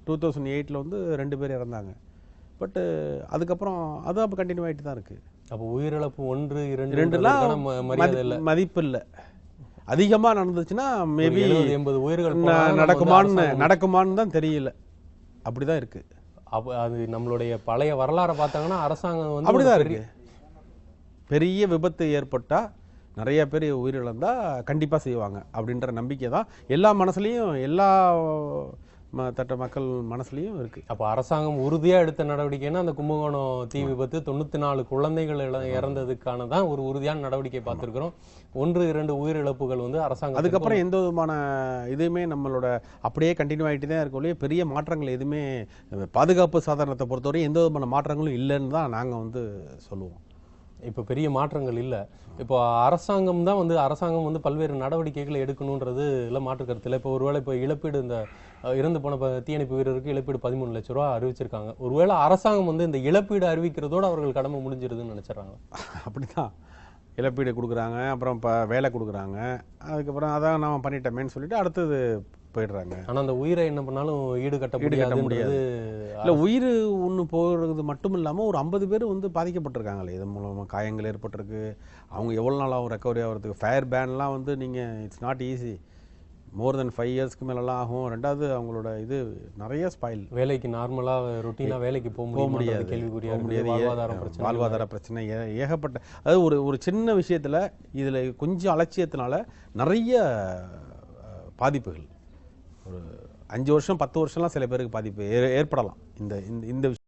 2008 வந்து 2 பேர் இறந்தாங்க. பட்டு அதுக்கப்புறம் அது அப்போ கண்டினியூ ஆகிட்டு தான் இருக்குது. அப்போ உயிரிழப்பு 1, 2லாம் மரியாதை இல்லை, மதிப்பு இல்லை. அதிகமாக நடந்துச்சுன்னா மேபி 80 உயிர்கள் நடக்குமான்னு தான் தெரியல. அப்படிதான் இருக்கு. அப்போ அது நம்மளுடைய பழைய வரலாறை பார்த்தாங்கன்னா அரசாங்கம் வந்து அப்படிதான் இருக்கு. பெரிய விபத்து ஏற்பட்டா நிறைய பேர் உயிரிழந்தா கண்டிப்பாக செய்வாங்க அப்படின்ற நம்பிக்கை தான் எல்லா மனசுலையும், எல்லா தட்ட மக்கள் மனசுலையும் இருக்கு. அப்போ அரசாங்கம் உறுதியாக எடுத்த நடவடிக்கைன்னா அந்த கும்பகோணம் தீ விபத்து 94 குழந்தைகள் இறந்ததுக்கான தான் ஒரு உறுதியான நடவடிக்கை பார்த்துருக்குறோம். 1, 2 உயிரிழப்புகள் வந்து அரசாங்கம் அதுக்கப்புறம் எந்த விதமான இதுவுமே நம்மளோட அப்படியே கண்டினியூ ஆகிட்டு தான் இருக்கொழிய பெரிய மாற்றங்கள் எதுவுமே பாதுகாப்பு சாதனத்தை பொறுத்தவரை எந்த விதமான மாற்றங்களும் இல்லைன்னு தான் நாங்கள் வந்து சொல்லுவோம். இப்போ பெரிய மாற்றங்கள் இல்லை. இப்போ அரசாங்கம் வந்து பல்வேறு நடவடிக்கைகளை எடுக்கணுன்றது இல்லை மாற்று கருத்தில். இப்போ ஒருவேளை இப்போ இழப்பீடு இந்த இறந்து போன தீயணைப்பு வீரருக்கு இழப்பீடு 13 லட்ச ரூபா அறிவிச்சிருக்காங்க. ஒருவேளை அரசாங்கம் வந்து இந்த இழப்பீடு அறிவிக்கிறதோடு அவர்கள் கடமை முடிஞ்சிருதுன்னு நினச்சிடறாங்க. அப்படிதான் இழப்பீடு கொடுக்குறாங்க, அப்புறம் இப்போ வேலை கொடுக்குறாங்க, அதுக்கப்புறம் அதான் நான் பண்ணிட்டேமேன்னு சொல்லிட்டு அடுத்தது போயிடுறாங்க. ஆனால் அந்த உயிரை என்ன பண்ணாலும் ஈடுகட்ட முடியாது. இல்லை, உயிர் ஒன்று போகிறது மட்டும் இல்லாமல் ஒரு 50 பேர் வந்து பாதிக்கப்பட்டிருக்காங்களே. இதன் மூலமாக காயங்கள் ஏற்பட்டிருக்கு. அவங்க எவ்வளோ நாள் ஆகும் ரெக்கவரி ஆகிறதுக்கு? ஃபயர் பேன்லாம் வந்து நீங்கள் இட்ஸ் நாட் ஈஸி. மோர் தென் 5 இயர்ஸ்க்கு மேலெல்லாம் ஆகும். ரெண்டாவது அவங்களோட இது நிறைய ஸ்பாயில். வேலைக்கு நார்மலாக ரொட்டீனாக வேலைக்கு போக முடியாது, கேள்விக்குரிய வாழ்வாதார பிரச்சனை ஏகப்பட்ட. அதாவது ஒரு சின்ன விஷயத்தில் இதில் கொஞ்சம் அலட்சியத்தினால நிறைய பாதிப்புகள், ஒரு 5 வருஷம் 10 வருஷம்லாம் சில பேருக்கு பாதிப்பு ஏற்படலாம் இந்த விஷயம்.